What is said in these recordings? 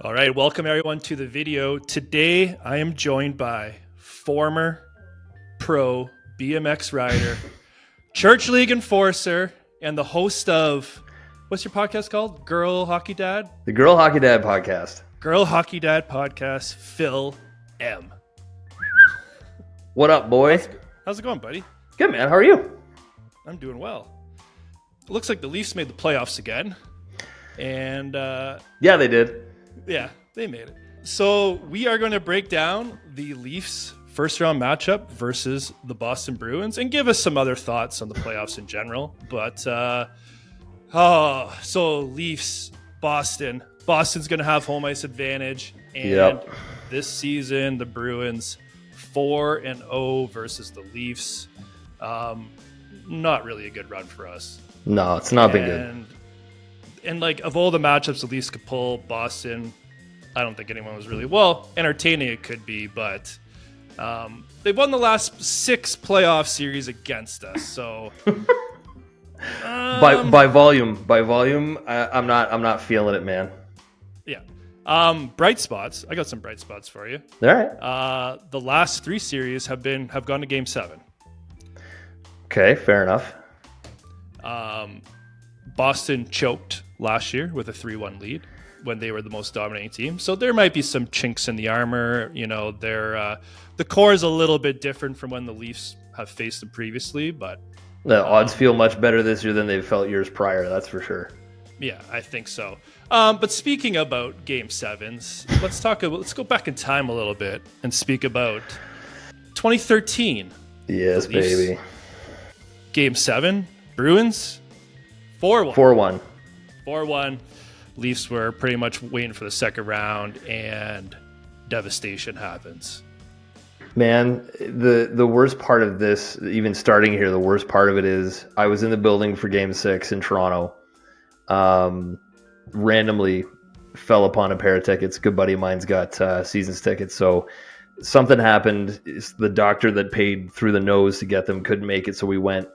All right, welcome everyone to the video. Today I am joined by former pro BMX rider, Church League enforcer, and the host of, what's your podcast called? Girl Hockey Dad? The Girl Hockey Dad podcast. Girl Hockey Dad podcast, Phil M. What up, boy? How's it going, buddy? Good, man. How are you? I'm doing well. It looks like the Leafs made the playoffs again. And yeah, they did. Yeah, they made it. So we are going to break down the Leafs first round matchup versus the Boston Bruins and give us some other thoughts on the playoffs in general. But so Leafs, Boston. Boston's going to have home ice advantage. And This season, the Bruins 4-0 versus the Leafs. Not really a good run for us. No, it's not been good. And like of all the matchups the Leafs could pull, Boston, I don't think anyone was really entertaining. It could be, but they've won the last 6 playoff series against us. So by volume, I'm not feeling it, man. Yeah. Bright spots. I got some bright spots for you. All right. The last 3 series have gone to Game 7. Okay, fair enough. Boston choked last year with a 3-1 lead when they were the most dominating team. So there might be some chinks in the armor. You know, the core is a little bit different from when the Leafs have faced them previously, but The odds feel much better this year than they've felt years prior. That's for sure. Yeah, I think so. But speaking about Game 7s, let's go back in time a little bit and speak about 2013. Yes, baby. Game 7, Bruins, 4-1. 4-1. 4-1. Leafs were pretty much waiting for the second round, and devastation happens. Man, the worst part of this, even starting here, the worst part of it is I was in the building for Game 6 in Toronto. Randomly fell upon a pair of tickets. A good buddy of mine's got seasons tickets, so something happened. The doctor that paid through the nose to get them couldn't make it, so we went.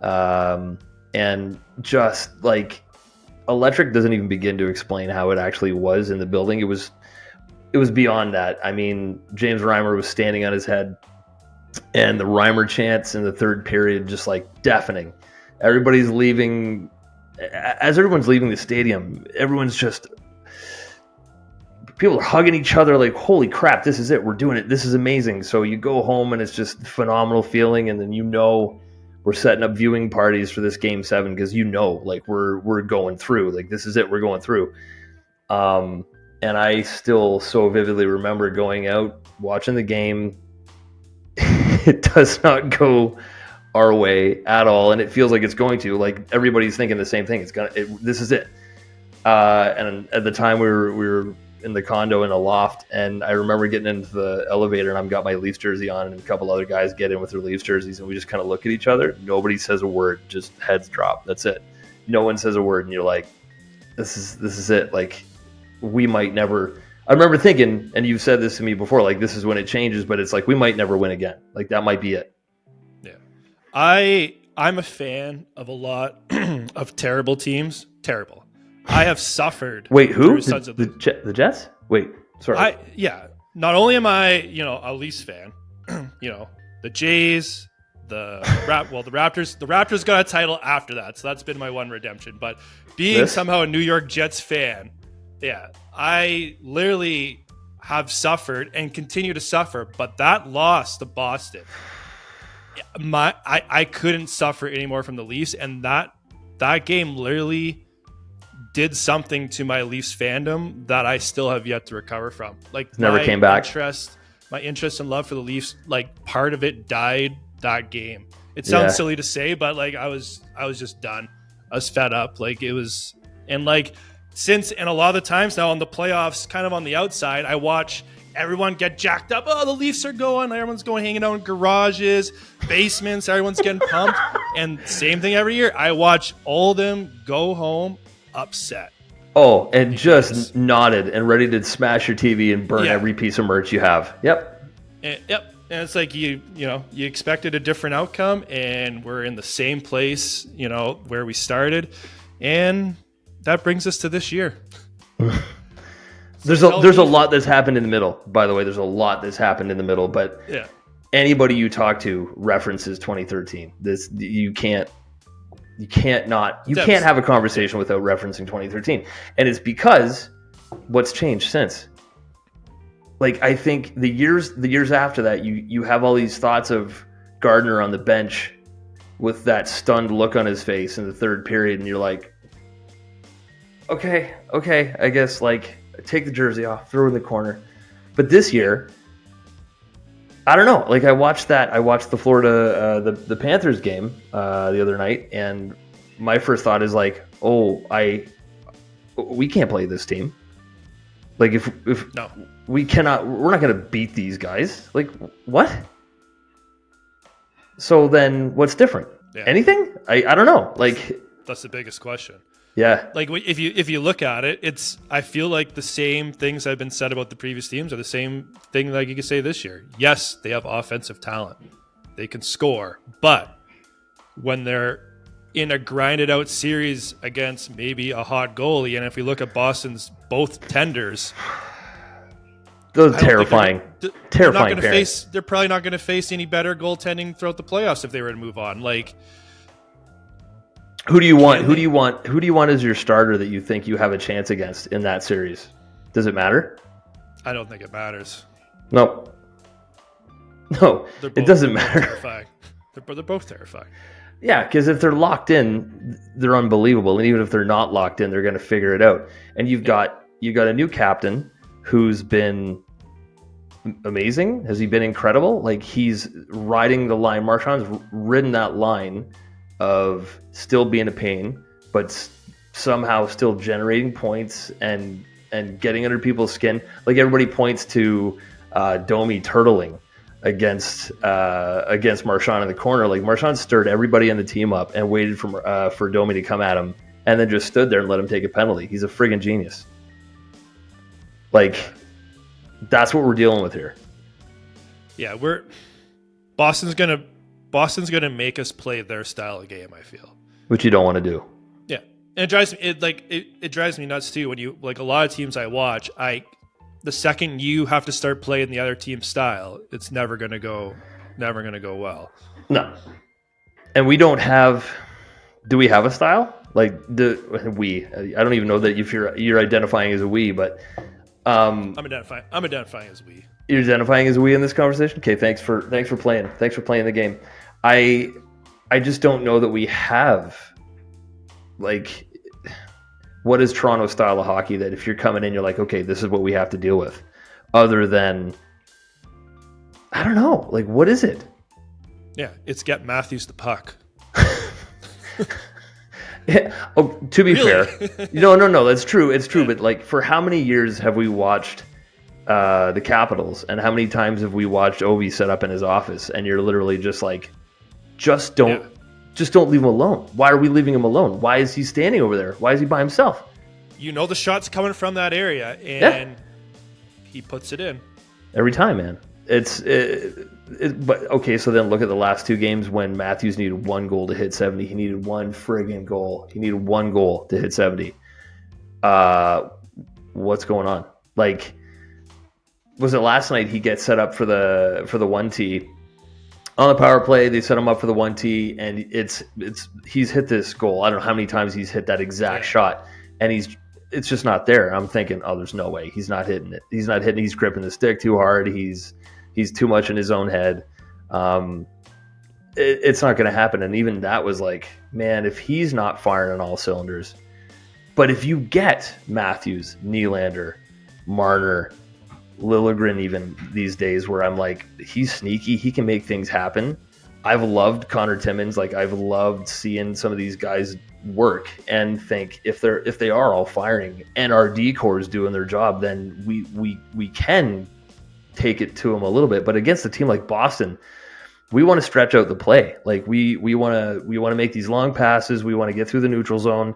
And just like electric doesn't even begin to explain how it actually was in the building. It was beyond that. I mean, James Reimer was standing on his head, and the Reimer chants in the third period just like deafening. Everybody's leaving. As everyone's leaving the stadium, everyone's just, people are hugging each other like, holy crap, this is it. We're doing it. This is amazing. So you go home and it's just a phenomenal feeling. And then, we're setting up viewing parties for this Game 7 because like we're going through, like this is it, we're going through. And I still so vividly remember going out, watching the game. It does not go our way at all, and it feels like it's going to. Like everybody's thinking the same thing. This is it. And at the time we were in the condo in a loft, and I remember getting into the elevator, and I've got my Leafs jersey on, and a couple other guys get in with their Leafs jerseys, and we just kind of look at each other. Nobody says a word, just heads drop. That's it. No one says a word, and you're like, this is it. Like we might never. I remember thinking, and you've said this to me before, like this is when it changes, but it's like we might never win again. Like that might be it. Yeah, I'm a fan of a lot of terrible teams. Terrible. I have suffered. Wait, who? The Jets? Wait, sorry. Not only am I, a Leafs fan, the Jays, the Raptors. The Raptors got a title after that, so that's been my one redemption. But being somehow a New York Jets fan, yeah, I literally have suffered and continue to suffer. But that loss to Boston, I couldn't suffer anymore from the Leafs, and that game literally did something to my Leafs fandom that I still have yet to recover from. Like never came back. My interest and love for the Leafs, like part of it died that game. It sounds silly to say, but like I was just done. I was fed up. Like it was, and like and a lot of the times now on the playoffs, kind of on the outside, I watch everyone get jacked up. Oh, the Leafs are going. Everyone's going hanging out in garages, basements. Everyone's getting pumped. And same thing every year. I watch all of them go home upset. Oh, and just nodded and ready to smash your TV and burn every piece of merch you have. Yep. And it's like you expected a different outcome, and we're in the same place, where we started, and that brings us to this year. There's a lot that's happened in the middle. By the way, there's a lot that's happened in the middle. But yeah, anybody you talk to references 2013. You can't have a conversation without referencing 2013, and it's because what's changed since. Like, I think the years after that, you have all these thoughts of Gardner on the bench with that stunned look on his face in the third period, and you're like, okay, I guess, like, take the jersey off, throw it in the corner. But this year, I don't know. Like, I watched the Florida the Panthers game the other night, and my first thought is like, we can't play this team. Like, if no, we're not going to beat these guys. Like, what? So then what's different? Yeah. Anything? I don't know. Like, that's the biggest question. Yeah. Like, if you look at it, I feel like the same things that have been said about the previous teams are the same thing like you could say this year. Yes, they have offensive talent. They can score. But when they're in a grinded out series against maybe a hot goalie, and if we look at Boston's both tenders, those are terrifying. They're probably not going to face any better goaltending throughout the playoffs if they were to move on. Like, who do you want? Who do you want as your starter that you think you have a chance against in that series? Does it matter? I don't think it matters. No, it doesn't matter. Terrifying. They're both terrifying. Yeah, because if they're locked in, they're unbelievable, and even if they're not locked in, they're going to figure it out. And you've got a new captain who's been amazing. Has he been incredible? Like, he's riding the line. Marchand's ridden that line of still being a pain, but somehow still generating points and getting under people's skin. Like, everybody points to Domi turtling against Marchand in the corner. Like, Marchand stirred everybody on the team up and waited for Domi to come at him, and then just stood there and let him take a penalty. He's a friggin' genius. Like, that's what we're dealing with here. Yeah, Boston's gonna make us play their style of game, I feel. Which you don't want to do. Yeah. And it drives me nuts too when you, like, a lot of teams I watch, the second you have to start playing the other team's style, it's never gonna go well. No. And we don't have. Do we have a style? Like, I don't even know that if you're identifying as a we, but I'm identifying as we. You're identifying as we in this conversation? Okay, thanks for playing. Thanks for playing the game. I just don't know that we have, like, what is Toronto's style of hockey that if you're coming in, you're like, okay, this is what we have to deal with. Other than, I don't know, like, what is it? Yeah, it's get Matthews the puck. Yeah. Oh, to be fair, no, that's true. It's true, but, like, for how many years have we watched the Capitals, and how many times have we watched Ovi set up in his office, and you're literally just like, just don't leave him alone. Why are we leaving him alone? Why is he standing over there? Why is he by himself? You know the shot's coming from that area, and he puts it in every time, man. But okay, so then look at the last two games when Matthews needed one goal to hit 70. He needed one friggin' goal. He needed one goal to hit 70. What's going on? Like, was it last night he gets set up for the 1T on the power play? They set him up for the 1T, and he's hit this goal. I don't know how many times he's hit that exact shot, and it's just not there. I'm thinking, oh, there's no way he's not hitting it. He's not hitting. He's gripping the stick too hard. He's too much in his own head. It's not going to happen. And even that was like, man, if he's not firing on all cylinders, but if you get Matthews, Nylander, Marner, Liljegren, even these days, where I'm like, he's sneaky, he can make things happen. I've loved Connor Timmins. Like, I've loved seeing some of these guys work, and think if they are all firing and our D-core is doing their job, then we can take it to them a little bit. But against a team like Boston, we want to stretch out the play. Like, we want to make these long passes. We want to get through the neutral zone,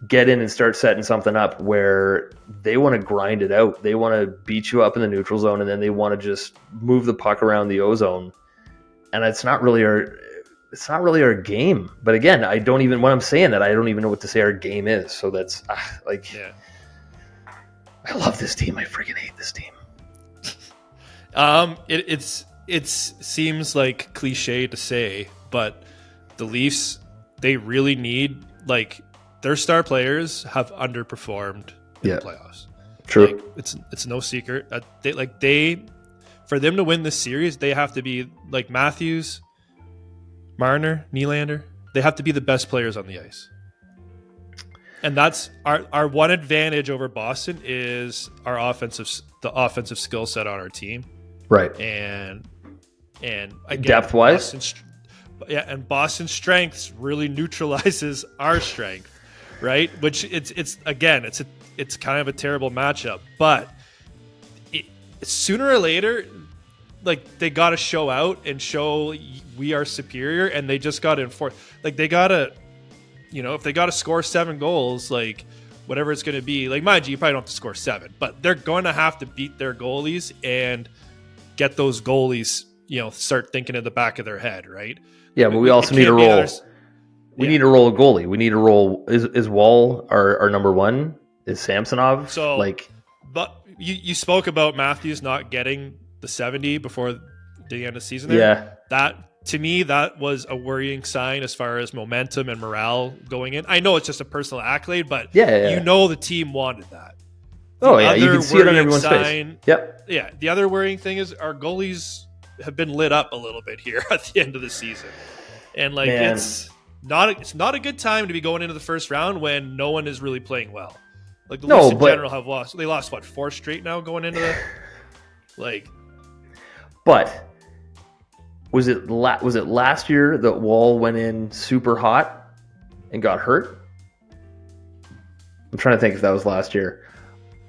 get in and start setting something up where they want to grind it out. They want to beat you up in the neutral zone, and then they want to just move the puck around the O-zone. And it's not really our game. But again, when I'm saying that, I don't even know what to say our game is. So that's I love this team. I freaking hate this team. It seems like cliche to say, but the Leafs, they really need, like, their star players have underperformed in the playoffs. True. Like, it's no secret that they for them to win this series, they have to be like Matthews, Marner, Nylander. They have to be the best players on the ice. And that's our one advantage over Boston is the offensive skill set on our team. Right. And again, depth wise. And Boston's strengths really neutralizes our strength, right? Which it's kind of a terrible matchup, but sooner or later, like, they got to show out and show we are superior, and they just got to enforce. Like, they got to, if they got to score 7 goals, like, whatever it's going to be, like, mind you probably don't have to score 7, but they're going to have to beat their goalies and get those goalies, start thinking in the back of their head, right? Yeah, but we also need to roll. We need to roll a goalie. We need to roll. Is Wall our number one? Is Samsonov? So, but you spoke about Matthews not getting the 70 before the end of the season. That, to me, that was a worrying sign as far as momentum and morale going in. I know it's just a personal accolade, but the team wanted that. You can see it on everyone's face. Yep. Yeah. The other worrying thing is our goalies have been lit up a little bit here at the end of the season, and it's not a good time to be going into the first round when no one is really playing well. Like, the Leafs in general have lost. They lost 4 straight now going into the But was it last year that Wall went in super hot and got hurt? I'm trying to think if that was last year.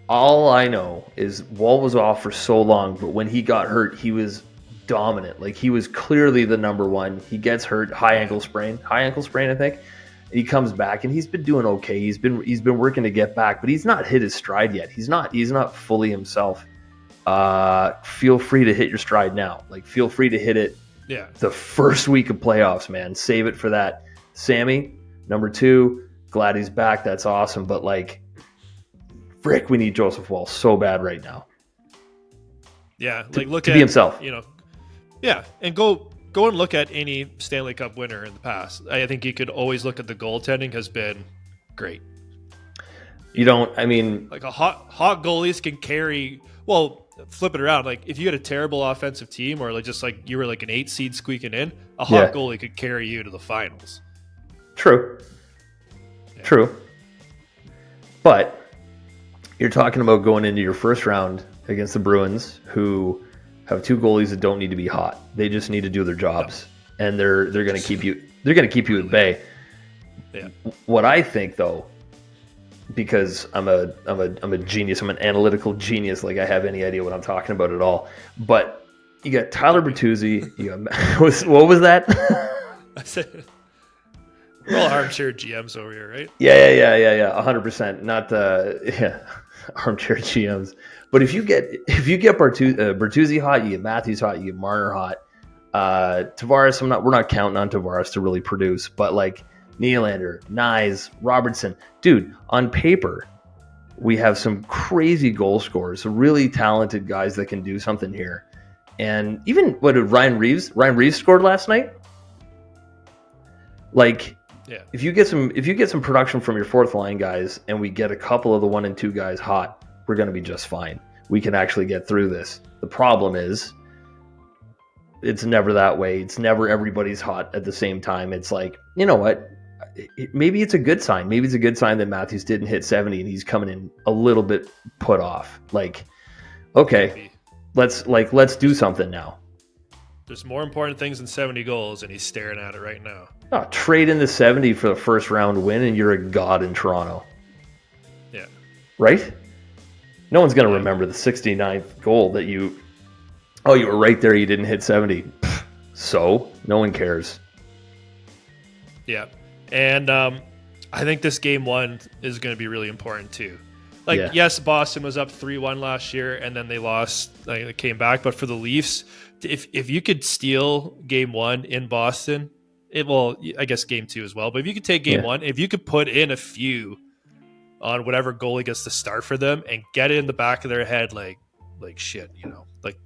All I know is Wall was off for so long, but when he got hurt, he was dominant. Like, he was clearly the number one. He gets hurt, high ankle sprain, I think. He comes back and he's been doing okay. He's been working to get back, but he's not hit his stride yet. He's not fully himself. Feel free to hit your stride now. Like, feel free to hit it. Yeah. The first week of playoffs, man. Save it for that. Sammy, number 2. Glad he's back. That's awesome. But, like, frick, we need Joseph Wall so bad right now. Yeah, like, look to at be himself. Yeah, and go and look at any Stanley Cup winner in the past. I think you could always look at the goaltending has been great. Like, a hot goalies can carry. Well, flip it around. Like, if you had a terrible offensive team, or like just like you were like an 8 seed squeaking in, a hot goalie could carry you to the finals. True. But you're talking about going into your first round against the Bruins, who have 2 goalies that don't need to be hot. They just need to do their jobs, and they're going to keep you. They're going to keep you at bay. Yeah. What I think, though, because I'm a genius, I'm an analytical genius. Like, I have any idea what I'm talking about at all. But you got Tyler Bertuzzi. You got what was that? I said, we're all armchair GMs over here, right? Yeah. 100%. Not armchair GMs. But if you get Bertuzzi hot, you get Matthews hot, you get Marner hot. Tavares, we're not counting on Tavares to really produce, but like Nylander, Nyes, Robertson, dude, on paper, we have some crazy goal scorers, some really talented guys that can do something here. And even what did Ryan Reeves scored last night? Like, yeah. If you get some production from your fourth line guys, and we get a couple of the 1 and 2 guys hot, we're going to be just fine. We can actually get through this. The problem is, it's never that way. It's never everybody's hot at the same time. It's like, you know what? Maybe it's a good sign. Maybe it's a good sign that Matthews didn't hit 70 and he's coming in a little bit put off. Like, okay, let's do something now. There's more important things than 70 goals, and he's staring at it right now. Oh, trade in the 70 for the first round win, and you're a god in Toronto. Yeah. Right? No one's going to remember the 69th goal that you were right there, you didn't hit 70. So, no one cares. Yeah. And I think this game 1 is going to be really important too. Like, yes, Boston was up 3-1 last year, and then they lost, they came back. But for the Leafs, if you could steal game 1 in Boston, I guess game 2 as well. But if you could take game 1, if you could put in a few on whatever goalie gets to start for them and get it in the back of their head like shit, like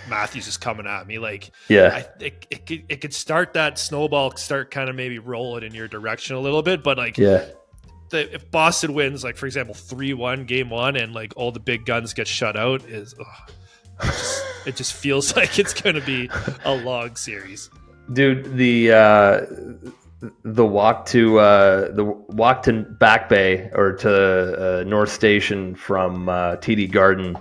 Matthews is coming at me. Like, it could start that snowball, start kind of maybe rolling in your direction a little bit. But like, if Boston wins, like for example, 3-1 game one, and like all the big guns get shut out, it just feels like it's going to be a long series. Dude, the walk to Back Bay or to North Station from TD Garden.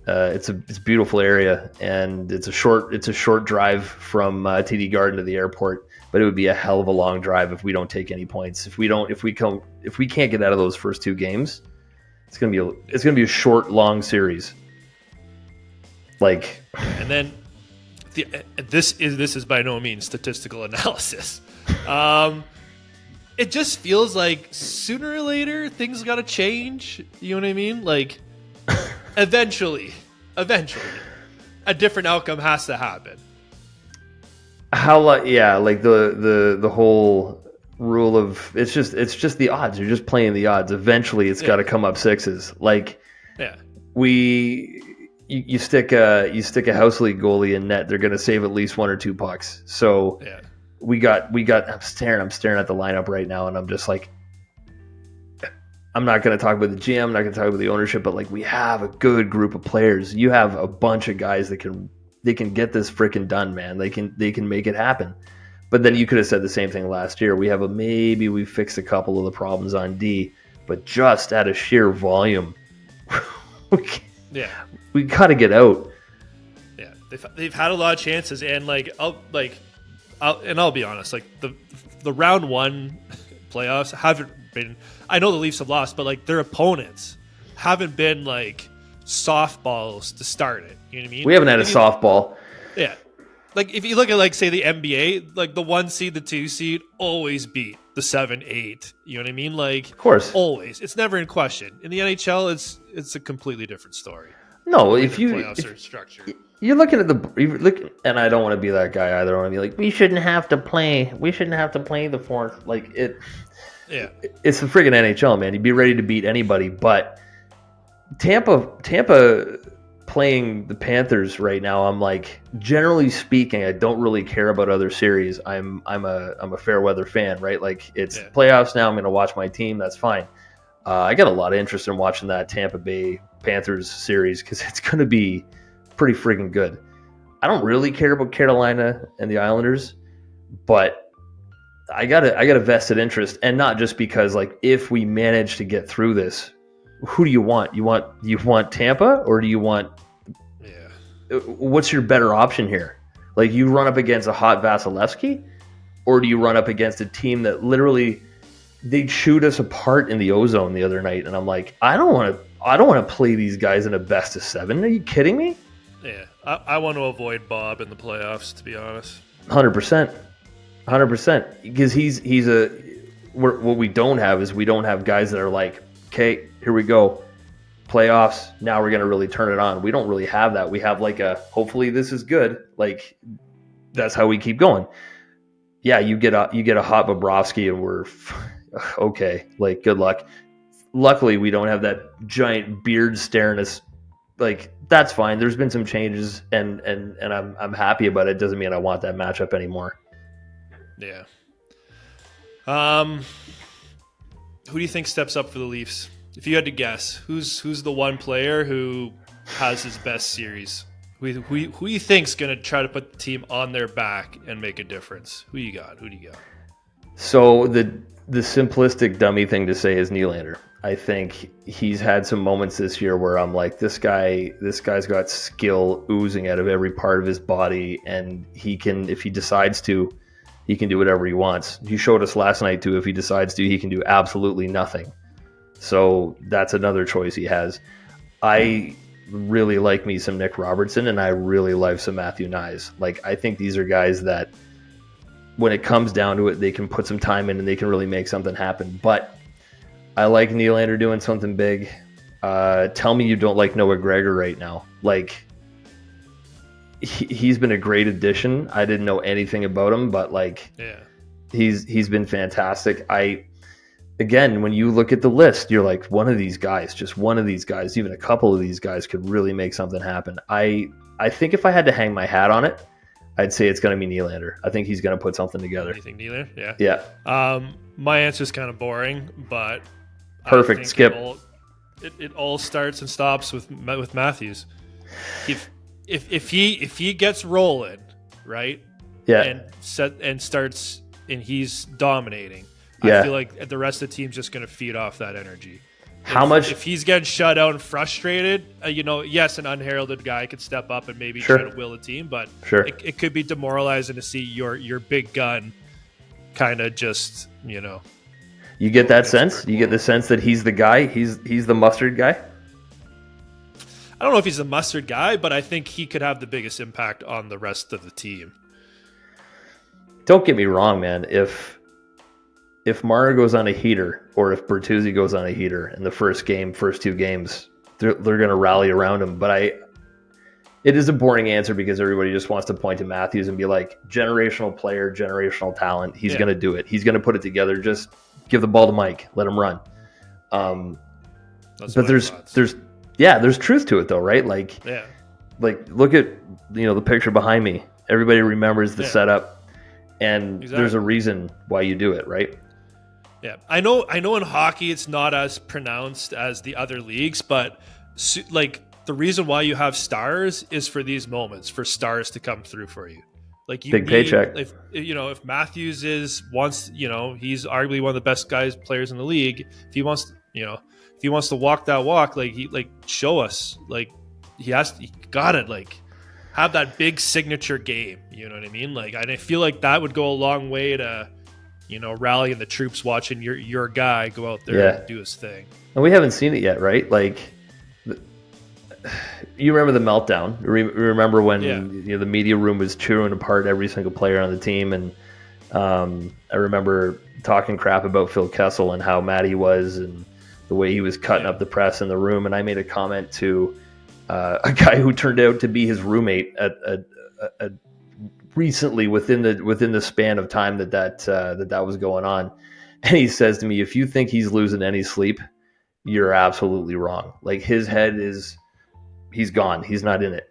It's a beautiful area, and it's a short drive from TD Garden to the airport. But it would be a hell of a long drive if we don't take any points. If we can't get out of those first two games, it's gonna be a short, long series. Like, and then this is by no means statistical analysis. It just feels like sooner or later things got to change. You know what I mean? Like, eventually, a different outcome has to happen. Like the whole rule of it's just the odds. You're just playing the odds. Eventually, it's got to come up sixes. Like, you stick a house league goalie in net, they're going to save at least 1 or 2 pucks. So we got. I'm staring at the lineup right now, and I'm just like, I'm not going to talk about the GM, I'm not going to talk about the ownership, but like, we have a good group of players. You have a bunch of guys that can get this freaking done, man. They can make it happen. But then you could have said the same thing last year. We fixed a couple of the problems on D, but just out of sheer volume, we got to get out. Yeah, they've had a lot of chances, and I'll be honest, like the round one playoffs haven't been. I know the Leafs have lost, but like their opponents haven't been like softballs to start it. You know what I mean? We haven't had a softball. Yeah. Like if you look at like say the NBA, like the 1 seed, the 2 seed always beat the 7, 8. You know what I mean? Like, of course, always. It's never in question. In the NHL, it's a completely different story. No, if you're looking at and I don't want to be that guy either. I want to be like, we shouldn't have to play the fourth. Like it. Yeah, it's the friggin' NHL, man. You'd be ready to beat anybody, but Tampa playing the Panthers right now. I'm like, generally speaking, I don't really care about other series. I'm a fair weather fan, right? Like it's playoffs now. I'm going to watch my team. That's fine. I got a lot of interest in watching that Tampa Bay Panthers series because it's going to be pretty friggin' good. I don't really care about Carolina and the Islanders, but I got a vested interest, and not just because like if we manage to get through this, who do you want? You want Tampa, or do you want? Yeah. What's your better option here? Like, you run up against a hot Vasilevsky, or do you run up against a team that literally they chewed us apart in the ozone the other night? And I'm like, I don't want to play these guys in a best of 7. Are you kidding me? Yeah, I want to avoid Bob in the playoffs, to be honest. 100%. Because what we don't have is we don't have guys that are like, okay, here we go, playoffs, now we're going to really turn it on. We don't really have that. We have like hopefully this is good. Like, that's how we keep going. Yeah, you get a hot Bobrovsky and we're okay, like, good luck. Luckily, we don't have that giant beard staring us. Like, that's fine. There's been some changes, and I'm happy about it. Doesn't mean I want that matchup anymore. Yeah. Who do you think steps up for the Leafs? If you had to guess, who's the one player who has his best series? Who you think's going to try to put the team on their back and make a difference? Who do you got? So the simplistic dummy thing to say is Nylander. I think he's had some moments this year where I'm like, this guy's got skill oozing out of every part of his body, and he can, if he decides to, he can do whatever he wants. He showed us last night too, if he decides to, he can do absolutely nothing. So that's another choice he has. I really like me some Nick Robertson, and I really like some Matthew Nyes. Like, I think these are guys that when it comes down to it, they can put some time in and they can really make something happen. But I like Nylander doing something big. Tell me you don't like Noah Gregor right now. Like, he's been a great addition. I didn't know anything about him, but like, he's been fantastic. again, when you look at the list, you're like, one of these guys, just one of these guys, even a couple of these guys could really make something happen. I think if I had to hang my hat on it, I'd say it's going to be Nylander. I think he's going to put something together. You think Nylander? Yeah. My answer is kind of boring, but perfect. Skip. It all starts and stops with Matthews. If he gets rolling, right? Yeah. And starts and he's dominating. Yeah. I feel like the rest of the team's just going to feed off that energy. If he's getting shut out and frustrated, yes, an unheralded guy could step up and maybe try to will a team, but it could be demoralizing to see your big gun kind of just, You get that sense? You get the sense that he's the guy? He's the mustard guy? I don't know if he's the mustard guy, but I think he could have the biggest impact on the rest of the team. Don't get me wrong, man. If Mara goes on a heater, or if Bertuzzi goes on a heater in the first two games, they're going to rally around him. But it is a boring answer because everybody just wants to point to Matthews and be like, generational player, generational talent. He's going to do it. He's going to put it together. Just give the ball to Mike. Let him run. But there's truth to it though, right? Like look at the picture behind me. Everybody remembers the setup, and there's a reason why you do it, right? Yeah, I know in hockey it's not as pronounced as the other leagues, but like the reason why you have stars is for these moments, for stars to come through for you. Like big paycheck. If Matthews he's arguably one of the best players in the league. If he wants to walk that walk, show us, he gotta have that big signature game. You know what I mean? I feel like that would go a long way to rallying the troops, watching your guy go out there and do his thing. And we haven't seen it yet, right? You remember the meltdown. Remember when the media room was chewing apart every single player on the team, and I remember talking crap about Phil Kessel and how mad he was and the way he was cutting up the press in the room. And I made a comment to a guy who turned out to be his roommate at recently within the span of time that was going on. And he says to me, if you think he's losing any sleep, you're absolutely wrong. His head he's gone. He's not in it.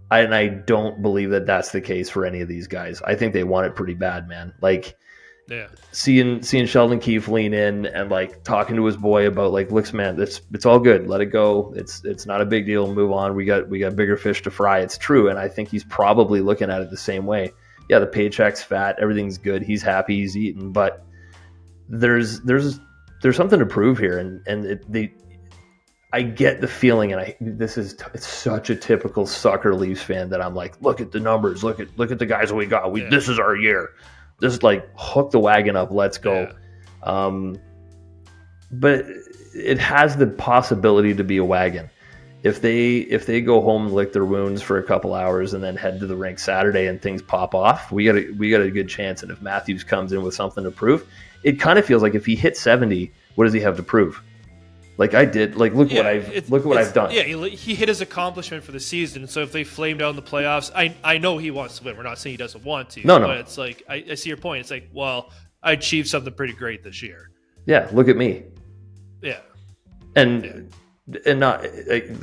And I don't believe that that's the case for any of these guys. I think they want it pretty bad, man. Seeing Sheldon Keefe lean in and talking to his boy about looks, man, it's all good. Let it go. It's not a big deal. Move on. We got bigger fish to fry. It's true. And I think he's probably looking at it the same way. Yeah, the paycheck's fat. Everything's good. He's happy. He's eating. But there's something to prove here. I get the feeling, and it's such a typical sucker Leafs fan that I'm like, look at the numbers, look at the guys that we got. This is our year. This is hook the wagon up, let's go. Yeah. But it has the possibility to be a wagon. If they go home and lick their wounds for a couple hours and then head to the rink Saturday and things pop off, we got a good chance. And if Matthews comes in with something to prove, it kind of feels like if he hits 70, what does he have to prove? I did. Look what I've done. Yeah, he hit his accomplishment for the season. So if they flamed out in the playoffs, I know he wants to win. We're not saying he doesn't want to. No. But it's I see your point. It's well, I achieved something pretty great this year. Yeah, look at me. Yeah. And not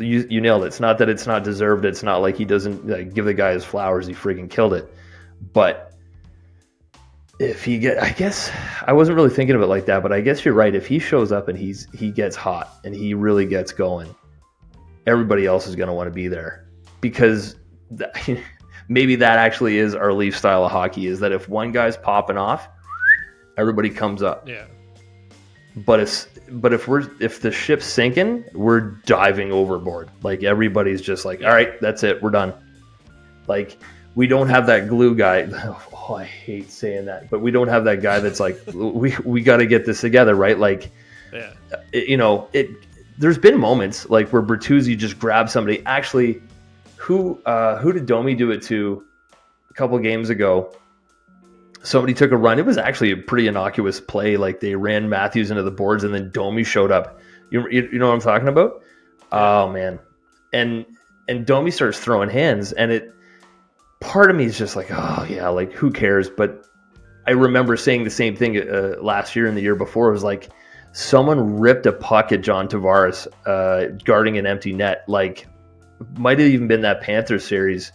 you nailed it. It's not that it's not deserved. It's not like he doesn't give the guy his flowers. He freaking killed it. But if I guess I wasn't really thinking of it like that, but I guess you're right. If he shows up and he gets hot and he really gets going, everybody else is going to want to be there, because maybe that actually is our Leaf style of hockey, is that if one guy's popping off, everybody comes up. Yeah. But if the ship's sinking, we're diving overboard. Everybody's just all right, that's it, we're done. We don't have that glue guy. Oh, I hate saying that, but we don't have that guy that's we got to get this together, right? There's been moments where Bertuzzi just grabs somebody. Actually, who did Domi do it to a couple games ago? Somebody took a run. It was actually a pretty innocuous play. They ran Matthews into the boards, and then Domi showed up. You know what I'm talking about? Oh man, and Domi starts throwing hands, and part of me is just oh yeah, who cares? But I remember saying the same thing last year and the year before. It was someone ripped a puck at John Tavares guarding an empty net. Like, might have even been that Panthers series.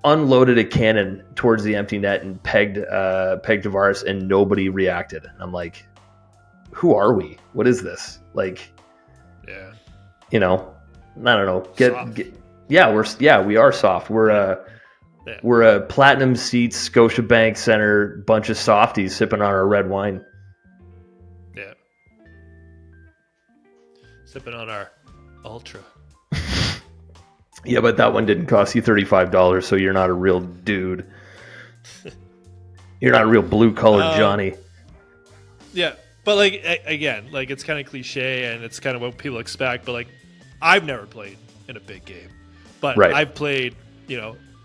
Unloaded a cannon towards the empty net and pegged Tavares, and nobody reacted. And I'm like, who are we? What is this? Like, yeah, I don't know. We are soft. We're a platinum seats Scotiabank Center bunch of softies sipping on our red wine. Yeah, sipping on our Ultra. Yeah, but that one didn't cost you $35, so you're not a real dude. You're not a real blue-collar Johnny. Yeah, but like again, like it's kind of cliche and it's kind of what people expect. But like, I've never played in a big game, but I've played,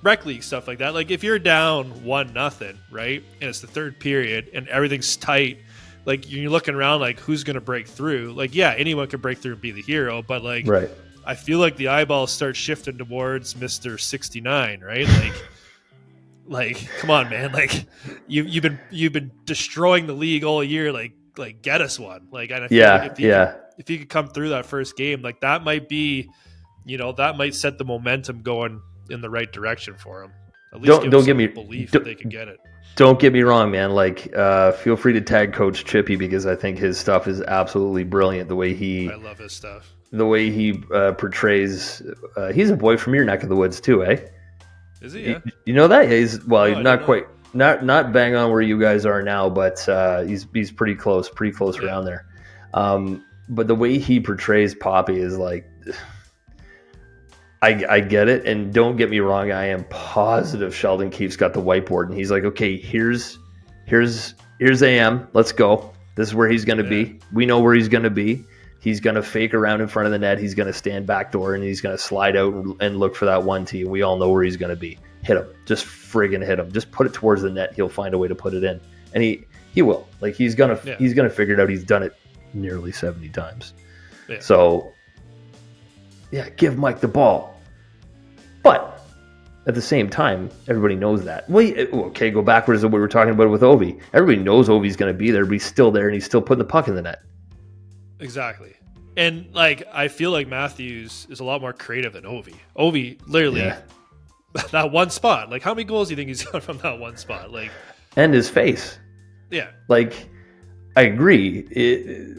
rec league stuff like that. Like if you're down 1-0, right, and it's the third period and everything's tight, like you're looking around like who's gonna break through? Like yeah, anyone can break through and be the hero, but like. Right. I feel like the eyeballs start shifting towards Mr. 69, right? Like, come on, man! Like, you've been destroying the league all year. Like get us one. Like, and I feel like if you could come through that first game, like that might be, that might set the momentum going in the right direction for him. At least don't give me belief that they could get it. Don't get me wrong, man. Like, feel free to tag Coach Chippy because I think his stuff is absolutely brilliant. I love his stuff. The way he portrays, he's a boy from your neck of the woods too, eh? Is he? Yeah. You know that? He's not quite, not bang on where you guys are now, but he's pretty close around there. But the way he portrays Poppy is like, I get it, and don't get me wrong, I am positive Sheldon Keefe's got the whiteboard, and he's like, okay, here's AM, let's go. This is where he's going to be. We know where he's going to be. He's going to fake around in front of the net. He's going to stand back door, and he's going to slide out and look for that 1T. We all know where he's going to be. Hit him. Just friggin' hit him. Just put it towards the net. He'll find a way to put it in. And he will. Like, he's going to figure it out. He's done it nearly 70 times. Yeah. So, yeah, give Mike the ball. But at the same time, everybody knows that. Well, okay, go backwards to what we were talking about with Ovi. Everybody knows Ovi's going to be there, but he's still there, and he's still putting the puck in the net. Exactly. And like I feel like Matthews is a lot more creative than Ovi. Ovi literally that one spot. Like how many goals do you think he's got from that one spot? Like, and his face. Yeah. Like I agree.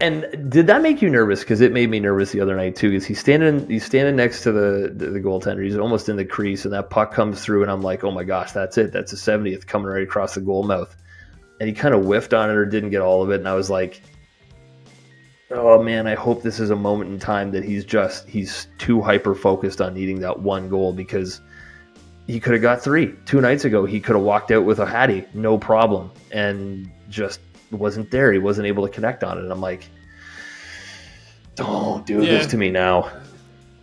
And did that make you nervous? Because it made me nervous the other night too. Because he's standing next to the goaltender. He's almost in the crease, and that puck comes through, and I'm like, oh my gosh, that's it. That's a 70th coming right across the goal mouth. And he kind of whiffed on it or didn't get all of it, and I was like, oh man, I hope this is a moment in time that he's too hyper focused on needing that one goal, because he could have got 3 2 nights ago. He could have walked out with a Hattie, no problem, and just wasn't there. He wasn't able to connect on it. And I'm like, don't do this to me now.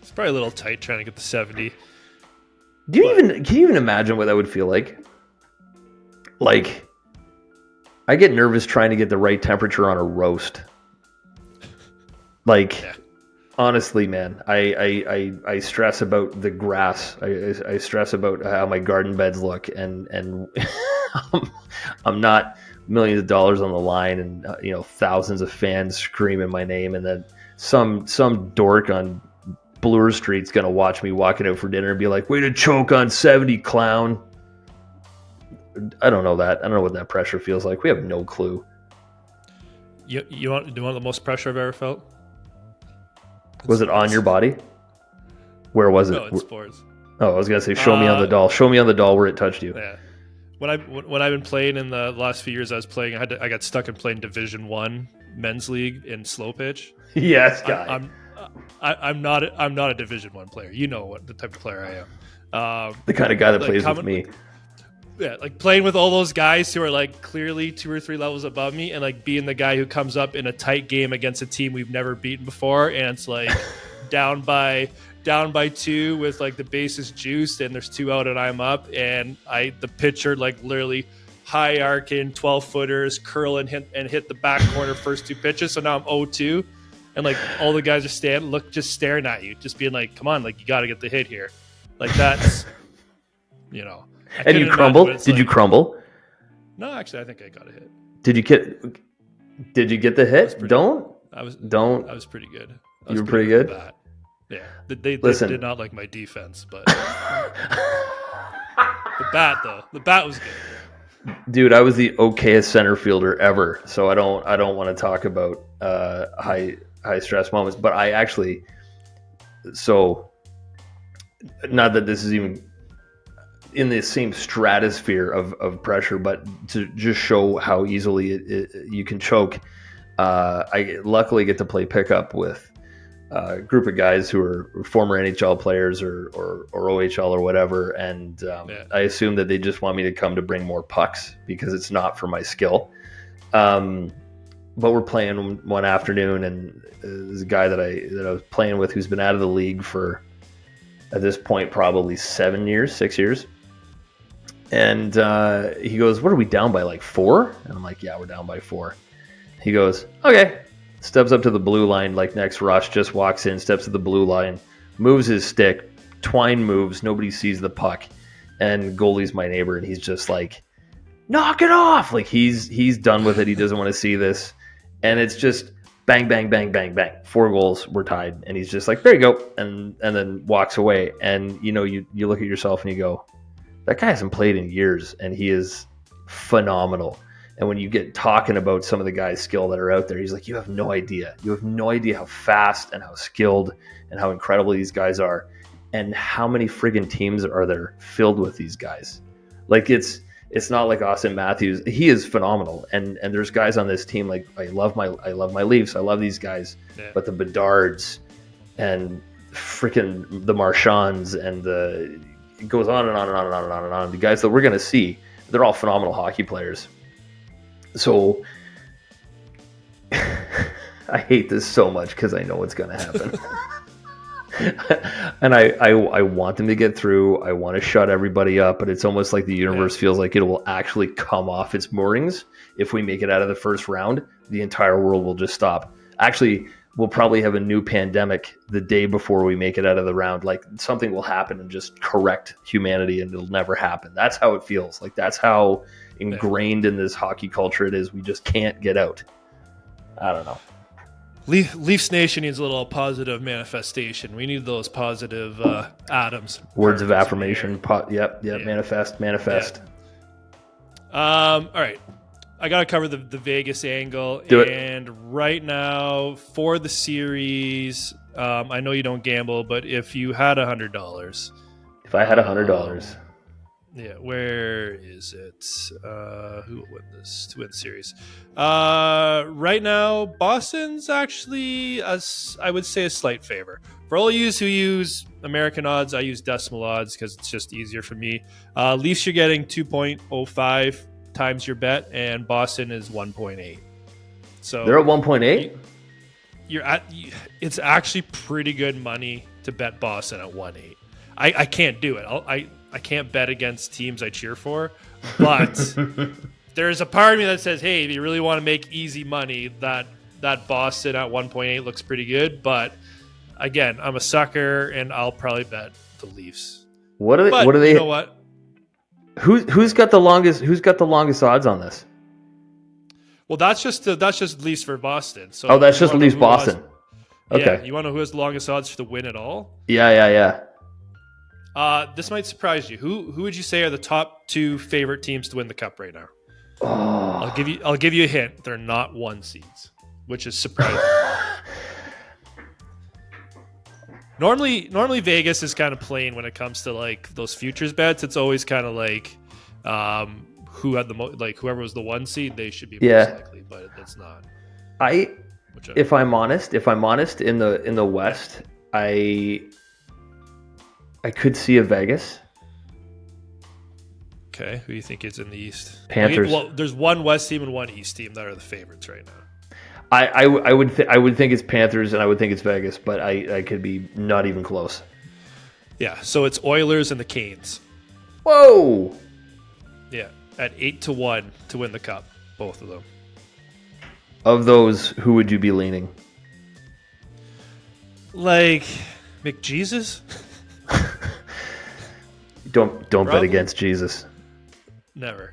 It's probably a little tight trying to get the 70. Can you even imagine what that would feel like? Like, I get nervous trying to get the right temperature on a roast. Like, honestly, man, I stress about the grass. I stress about how my garden beds look, and I'm not millions of dollars on the line, and thousands of fans screaming my name, and then some dork on Bloor Street's gonna watch me walking out for dinner and be like, "Way to choke on 70, clown." I don't know that. I don't know what that pressure feels like. We have no clue. You want the most pressure I've ever felt? Was it on your body? Where was it? No, in sports. Oh, I was gonna say, show me on the doll. Show me on the doll where it touched you. Yeah. When I've been playing in the last few years, I was playing. I got stuck in playing Division I men's league in slow pitch. Yes, guy. I'm not a Division I player. You know what the type of player I am. The kind of guy that plays with me. Yeah, like playing with all those guys who are like clearly 2 or 3 levels above me, and like being the guy who comes up in a tight game against a team we've never beaten before, and it's like down by 2 with like the bases juiced, and there's 2 out and I'm up, and the pitcher like literally high arcing 12-footers curl and hit the back corner first 2 pitches, so now I'm 0-2, and like all the guys are just staring at you, just being like, come on, like you got to get the hit here, like that's And you crumbled? Did you crumble? No, actually, I think I got a hit. Did you get? Did you get the hit? I was Don't. I was pretty good. You were pretty good? With that. Yeah. They did not like my defense, but the bat though. The bat was good. Dude, I was the okayest center fielder ever, so I don't want to talk about high stress moments. But I actually, so not that this is even in the same stratosphere of pressure, but to just show how easily you can choke. I luckily get to play pickup with a group of guys who are former NHL players or OHL or whatever, and I assume that they just want me to come to bring more pucks because it's not for my skill. But we're playing one afternoon, and there's a guy that I was playing with who's been out of the league for, at this point, probably 6 years. And he goes, "What are we down by, like 4?" And I'm like, "Yeah, we're down by 4." He goes, "Okay." Steps up to the blue line like next rush, just walks in, steps to the blue line, moves his stick, twine moves, nobody sees the puck, and goalie's my neighbor, and he's just like, "Knock it off!" Like he's done with it. He doesn't want to see this, and it's just bang, bang, bang, bang, bang. 4 goals, we're tied, and he's just like, "There you go," and then walks away. And you look at yourself and you go, that guy hasn't played in years, and he is phenomenal. And when you get talking about some of the guys' skill that are out there, he's like, you have no idea. You have no idea how fast and how skilled and how incredible these guys are, and how many friggin' teams are there filled with these guys. Like it's not like Austin Matthews. He is phenomenal, and there's guys on this team like I love my Leafs. I love these guys, but the Bedards and freaking the Marchands and it goes on and on and on and on and on and on. The guys that we're gonna see, they're all phenomenal hockey players. So I hate this so much because I know what's going to happen. And I want them to get through. I want to shut everybody up, but it's almost like the universe feels like it will actually come off its moorings. If we make it out of the first round, the entire world will just stop. Actually, we'll probably have a new pandemic the day before we make it out of the round. Like something will happen and just correct humanity, and it'll never happen. That's how it feels. Like that's how ingrained in this hockey culture it is. We just can't get out. I don't know. Leafs Nation needs a little positive manifestation. We need those positive atoms. Words of affirmation. Yep. Manifest. All right. I got to cover the Vegas angle. Do it. And right now, for the series, I know you don't gamble, but if you had $100. If I had $100. Yeah, where is it? Who will win this to win the series? Right now, Boston's actually, I would say, a slight favor. For all of you who use American odds, I use decimal odds because it's just easier for me. Leafs, you're getting 2.05 times your bet, and Boston is 1.8. So they're at 1.8. It's actually pretty good money to bet Boston at 1.8. I can't do it. I can't bet against teams I cheer for, but there's a part of me that says, hey, if you really want to make easy money, that Boston at 1.8 looks pretty good. But again, I'm a sucker, and I'll probably bet the Leafs. What are they? You know what? Who's got the longest odds on this? Well, that's just Leafs for Boston. So that's just Leafs Boston. Okay. Yeah, you want to know who has the longest odds to win it all? Yeah. This might surprise you. Who would you say are the top 2 favorite teams to win the cup right now? Oh. I'll give you a hint. They're not 1 seeds, which is surprising. Normally Vegas is kind of plain when it comes to like those futures bets. It's always kind of like who had whoever was the 1 seed, they should be most likely, but that's not. If I'm honest, in the West, I could see a Vegas. Okay, who do you think is in the East? Panthers. Well, there's one West team and one East team that are the favorites right now. I would think it's Panthers, and I would think it's Vegas, but I could be not even close. Yeah, so it's Oilers and the Canes. Whoa. Yeah, at 8-1 to win the cup, both of them. Of those, who would you be leaning? Like McJesus? Don't bet against Jesus. Never.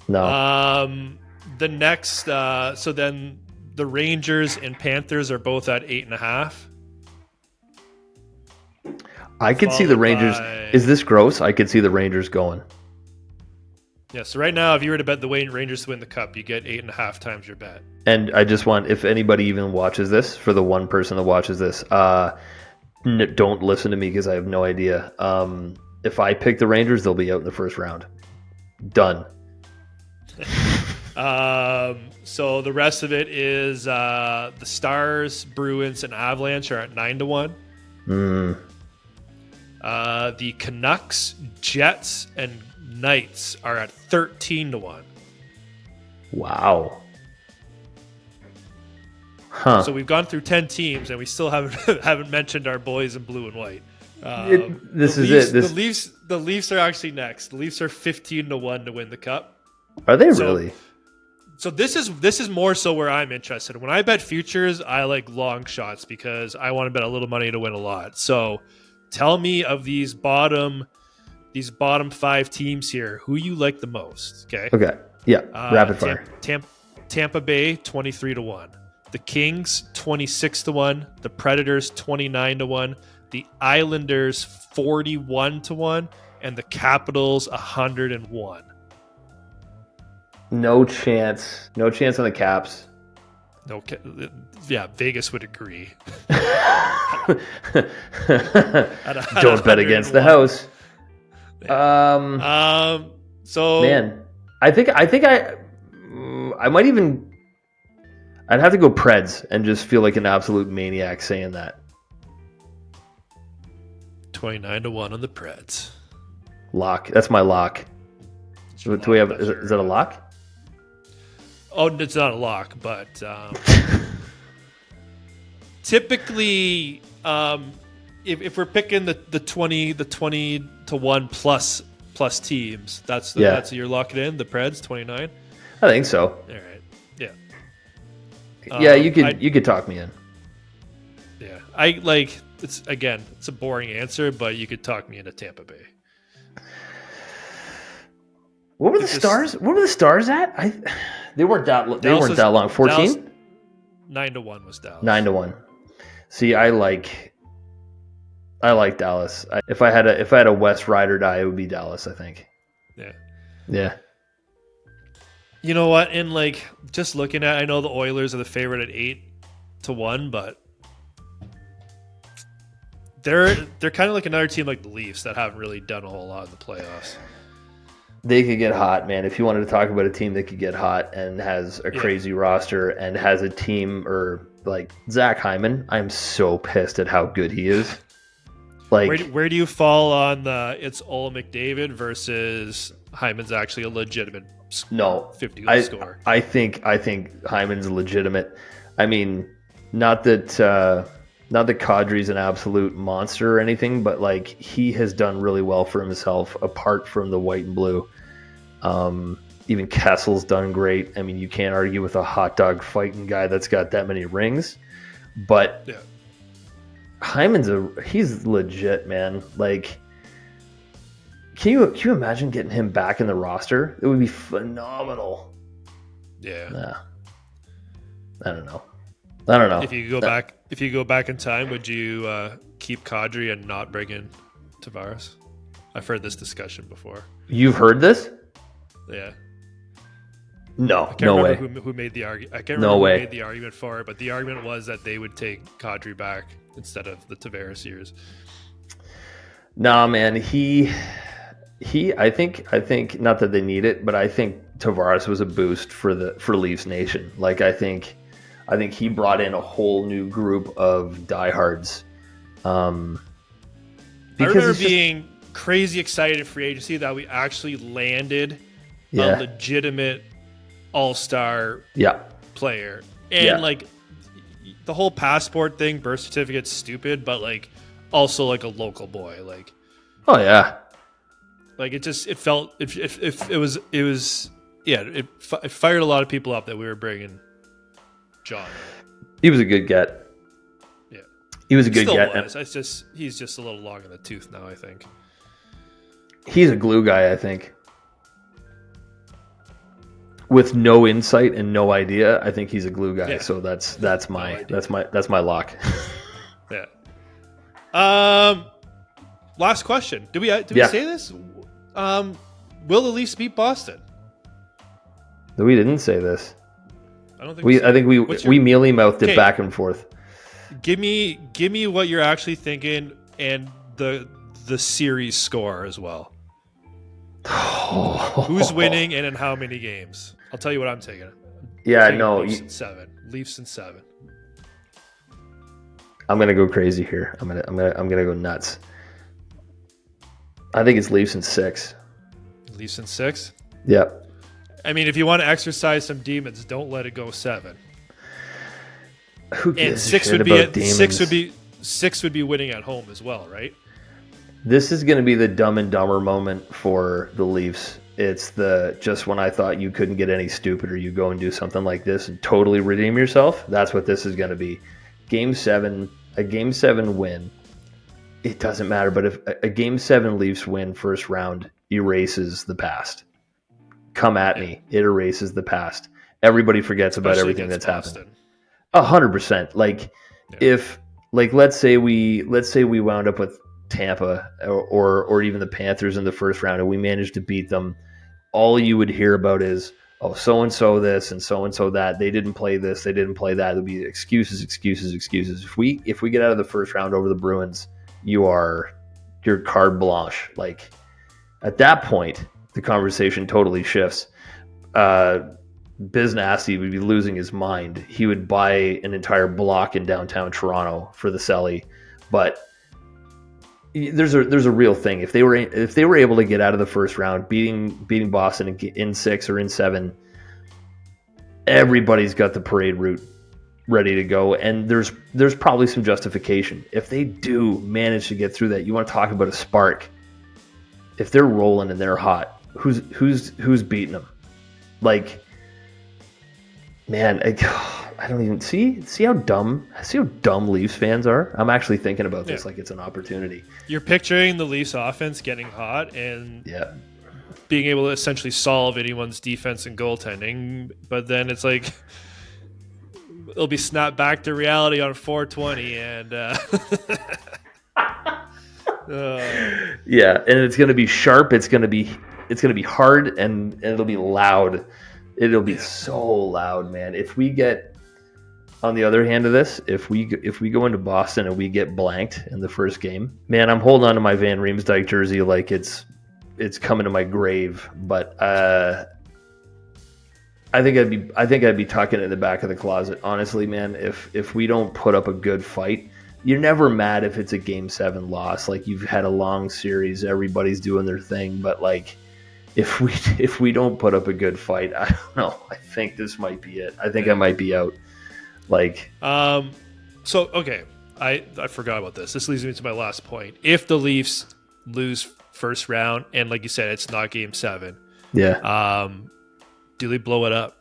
No. The next, so then the Rangers and Panthers are both at 8.5. I could see the Rangers. Is this gross? I could see the Rangers going. Yeah, so right now, if you were to bet the Rangers to win the Cup, you get 8.5 times your bet. And I just want, if anybody even watches this, for the one person that watches this, don't listen to me because I have no idea. If I pick the Rangers, they'll be out in the first round. Done. So the rest of it is the Stars, Bruins, and Avalanche are at 9-1. The Canucks, Jets, and Knights are at 13-1. Wow. Huh. So we've gone through 10 teams, and we still haven't mentioned our boys in blue and white. The Leafs are actually next. The Leafs are 15-1 to win the Cup. Are they really? So this is more so where I'm interested. When I bet futures, I like long shots because I want to bet a little money to win a lot. So tell me of these bottom 5 teams here, who you like the most. Okay. Yeah. Rapid fire. Tampa Bay 23-1. The Kings 26-1. The Predators 29-1. The Islanders 41-1, and the Capitals 101. No chance. No chance on the Caps. No, yeah, Vegas would agree. Don't bet against the house. Yeah. So man, I think I might even. I'd have to go Preds and just feel like an absolute maniac saying that. 29-1 on the Preds. Lock. That's my lock. Do we have? Is that a lock? Oh, it's not a lock, but typically, if we're picking the 20-1 plus teams, that's you're locking in the Preds 29. I think so. All right. Yeah. Yeah, you could talk me in. Yeah, I like. It's a boring answer, but you could talk me into Tampa Bay. What were the Stars? What were the Stars at? They weren't that long. 14? 9-1 was Dallas. 9-1. See, I like Dallas. If I had a West ride or die, it would be Dallas, I think. Yeah. Yeah. You know what? And like just looking at, I know the Oilers are the favorite at 8-1, but they're kind of like another team like the Leafs that haven't really done a whole lot in the playoffs. They could get hot, man. If you wanted to talk about a team that could get hot and has a crazy roster and has a team, or like Zach Hyman, I'm so pissed at how good he is. Like, where do you fall on the it's Ola McDavid versus Hyman's actually a legitimate 50-goal scorer? I think Hyman's legitimate. I mean, not that Kadri's an absolute monster or anything, but like he has done really well for himself apart from the white and blue. Even Kessel's done great. I mean, you can't argue with a hot dog fighting guy that's got that many rings. But Hyman's he's legit, man. Like, can you imagine getting him back in the roster? It would be phenomenal. Yeah. Nah. I don't know. If you go back in time, would you keep Kadri and not bring in Tavares? I've heard this discussion before. You've heard this? Yeah. No, no way. Who made the argument? I can't remember who made the argument for it, but the argument was that they would take Kadri back instead of the Tavares years. Nah, man. I think not that they need it, but I think Tavares was a boost for Leafs Nation. Like, I think he brought in a whole new group of diehards. I remember being crazy excited in free agency that we actually landed a legitimate all-star player. And like the whole passport thing, birth certificate's stupid, but like also like a local boy. Like, oh yeah. Like it fired a lot of people up that we were bringing John. He was a good get. Yeah. He was a good get. It's just he's just a little long in the tooth now, I think. He's a glue guy, I think. with no insight and no idea, I think he's a glue guy. Yeah. So that's my lock. Yeah. Last question. Did we say this? Will the Leafs beat Boston? We didn't say this. I don't think we. I think we mealy mouthed it back and forth. Give me what you're actually thinking and the series score as well. Who's winning and in how many games? I'll tell you what I'm taking. Yeah, Leafs in 7. Leafs in 7. I'm gonna go crazy here. I'm gonna go nuts. I think it's Leafs in 6. Leafs in 6? Yep. I mean, if you want to exercise some demons, don't let it go 7. Who gives and 6 a shit would be about demons? 6 would be winning at home as well, right? This is going to be the Dumb and Dumber moment for the Leafs. It's the just when I thought you couldn't get any stupider, you go and do something like this and totally redeem yourself. That's what this is going to be. Game 7, a Game 7 win. It doesn't matter, but if a Game 7 Leafs win first round erases the past. Come at me. It erases the past. Everybody forgets about everything that's happened. 100%. Let's say we wound up with Tampa or even the Panthers in the first round and we managed to beat them. All you would hear about is, oh, so and so this and so that. They didn't play this, they didn't play that. There'll be excuses. If we get out of the first round over the Bruins, you're carte blanche. Like at that point, the conversation totally shifts. Biz Nasty would be losing his mind. He would buy an entire block in downtown Toronto for the Selly. But there's a real thing. If they were able to get out of the first round, beating Boston in 6 or in 7, everybody's got the parade route ready to go, and there's probably some justification. If they do manage to get through that, you want to talk about a spark. If they're rolling and they're hot, who's beating them? Like, man, I don't even see how dumb Leafs fans are. I'm actually thinking about this like it's an opportunity. You're picturing the Leafs offense getting hot and being able to essentially solve anyone's defense and goaltending, but then it's like it'll be snapped back to reality on 420 and yeah, and it's going to be sharp, it's going to be hard, and it'll be loud. It'll be so loud, man. If we get, on the other hand of this, if we go into Boston and we get blanked in the first game, man, I'm holding on to my Van Riemsdyk jersey like it's coming to my grave. But I think I'd be tucking it in the back of the closet, honestly, man. If we don't put up a good fight, you're never mad if it's a Game 7 loss. Like, you've had a long series, everybody's doing their thing, but like, if we don't put up a good fight, I don't know. I think this might be it. I think I might be out. Like, so okay, I forgot about this. This leads me to my last point. If the Leafs lose first round, and like you said, it's not Game 7. Yeah. Do they blow it up?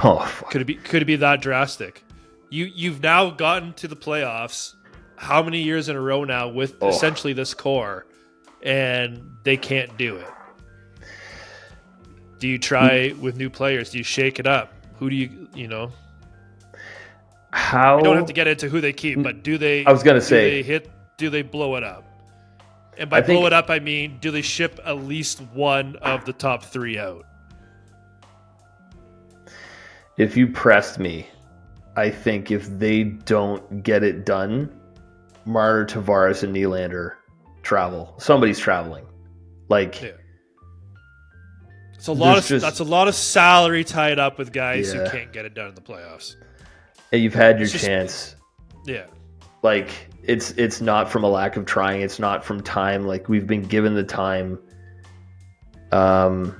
Oh, fuck. Could it be that drastic? You've now gotten to the playoffs. How many years in a row now with essentially this core? And they can't do it. Do you try with new players? Do you shake it up? Who do you How? You don't have to get into who they keep, but do they? I was gonna say, do they blow it up? And by blow it up, I mean, do they ship at least one of the top 3 out? If you pressed me, I think if they don't get it done, Marner, Tavares, and Nylander travel. Somebody's traveling. Like, it's that's a lot of salary tied up with guys who can't get it done in the playoffs. And you've had your chance. Yeah. Like, it's not from a lack of trying. It's not from time. Like, we've been given the time. I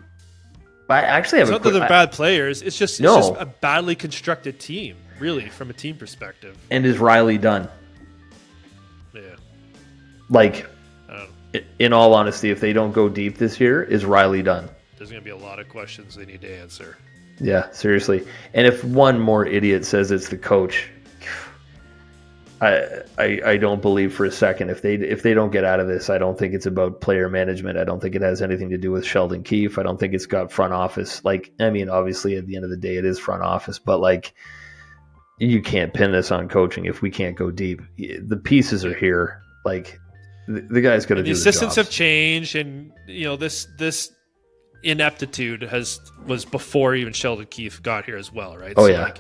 actually have it's not that they're bad players. It's just a badly constructed team, really, from a team perspective. And is Riley done? Yeah. Like, in all honesty, if they don't go deep this year, is Riley done? There's going to be a lot of questions they need to answer. Yeah, seriously. And if one more idiot says it's the coach, I don't believe for a second if they don't get out of this. I don't think it's about player management. I don't think it has anything to do with Sheldon Keefe. I don't think it's got front office. Like, I mean, obviously at the end of the day, it is front office, but like, you can't pin this on coaching if we can't go deep. The pieces are here. Like, the guy's going to do the assistants jobs. have changed, and this ineptitude was before even Sheldon Keefe got here as well, right? Oh, yeah.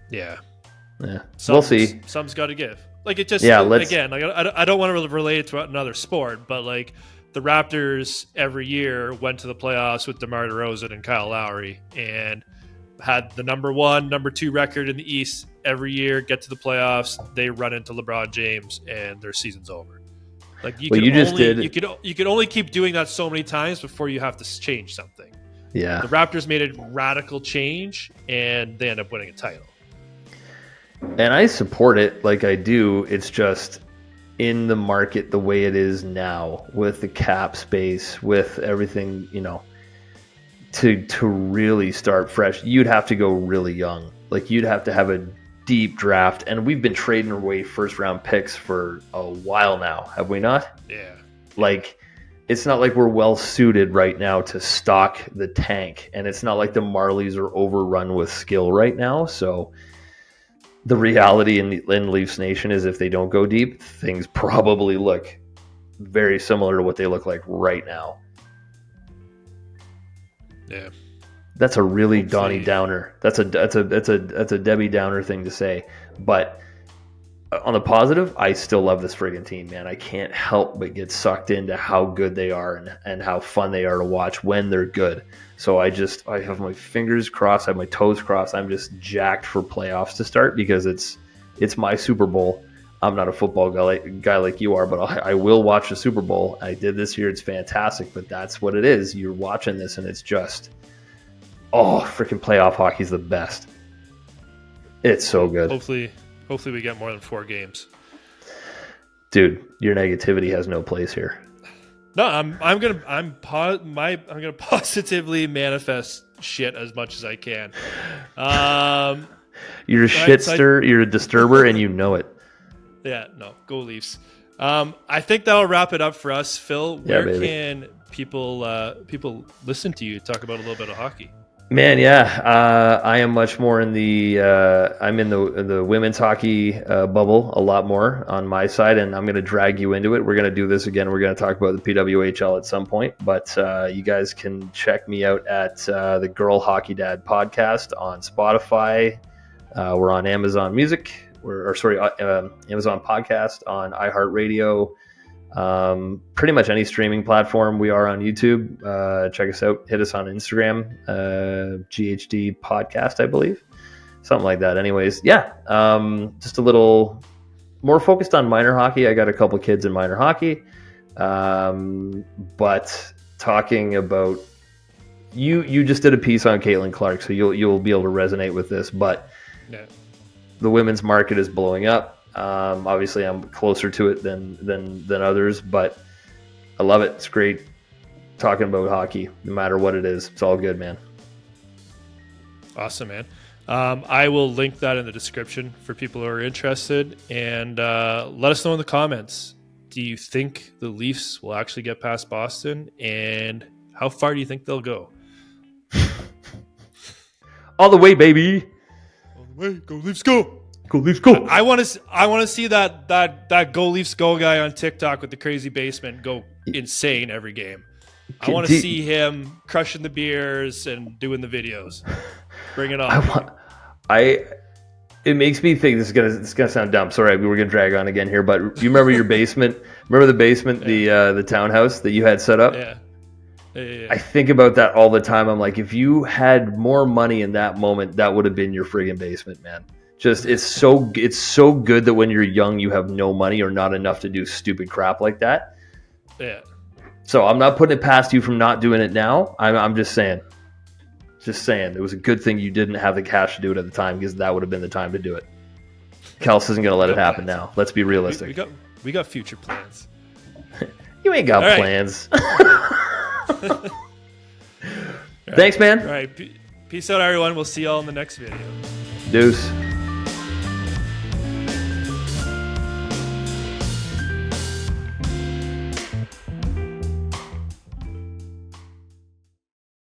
Yeah. We'll see. Some's got to give. Like, it just, again, like, I don't want to relate it to another sport, but like the Raptors every year went to the playoffs with DeMar DeRozan and Kyle Lowry and had the number 1, number 2 record in the East every year, get to the playoffs, they run into LeBron James and their season's over. Like, you could only keep doing that so many times before you have to change something. Yeah. The Raptors made a radical change and they end up winning a title. And I support it like I do. It's just in the market the way it is now with the cap space, with everything, to really start fresh, you'd have to go really young. Like, you'd have to have a deep draft. And we've been trading away first round picks for a while now, have we not? Yeah. Like, it's not like we're well suited right now to stock the tank. And it's not like the Marlies are overrun with skill right now. So the reality in Leafs Nation is if they don't go deep, things probably look very similar to what they look like right now. Yeah. That's a really Donnie Downer. That's a Debbie Downer thing to say. But on the positive, I still love this friggin' team, man. I can't help but get sucked into how good they are and how fun they are to watch when they're good. So I have my fingers crossed, I have my toes crossed. I'm just jacked for playoffs to start because it's my Super Bowl. I'm not a football guy like you are, but I will watch the Super Bowl. I did this year. It's fantastic, but that's what it is. You're watching this and it's just, freaking playoff hockey's the best. It's so good. Hopefully we get more than 4 games. Dude, your negativity has no place here. No, I'm gonna positively manifest shit as much as I can. You're a shitster, you're a disturber, and you know it. Yeah, no, go Leafs. I think that'll wrap it up for us, Phil. Where can people listen to you talk about a little bit of hockey? Man, yeah, I am much more in I'm in the women's hockey bubble a lot more on my side, and I'm going to drag you into it. We're going to do this again. We're going to talk about the PWHL at some point, but you guys can check me out at the Girl Hockey Dad podcast on Spotify. We're on Amazon Music, Amazon Podcast, on iHeartRadio. Pretty much any streaming platform. We are on YouTube. Check us out. Hit us on Instagram. GHD Podcast, I believe. Something like that. Anyways, yeah. Just a little more focused on minor hockey. I got a couple kids in minor hockey. But talking about you just did a piece on Caitlin Clark, so you'll be able to resonate with this. But the women's market is blowing up. Obviously, I'm closer to it than others, but I love it. It's great talking about hockey, no matter what it is. It's all good, man. Awesome, man. I will link that in the description for people who are interested, and let us know in the comments. Do you think the Leafs will actually get past Boston, and how far do you think they'll go? All the way, baby. All the way. Go Leafs, go. Go Leafs, go. I want to see that Go Leafs go guy on TikTok with the crazy basement go insane every game. I want to see him crushing the beers and doing the videos. Bring it on. It makes me think this is gonna sound dumb. Sorry, we were gonna drag on again here, but you remember your basement? Remember the basement, the townhouse that you had set up? Yeah. I think about that all the time. I'm like, if you had more money in that moment, that would have been your friggin' basement, man. Just it's so good that when you're young, you have no money or not enough to do stupid crap like that. Yeah. So I'm not putting it past you from not doing it now. I'm just saying. It was a good thing you didn't have the cash to do it at the time, because that would have been the time to do it. Kels isn't going to let it happen now. Let's be realistic. We got future plans. You ain't got plans. Thanks, man. All right. Peace out, everyone. We'll see y'all in the next video. Deuce.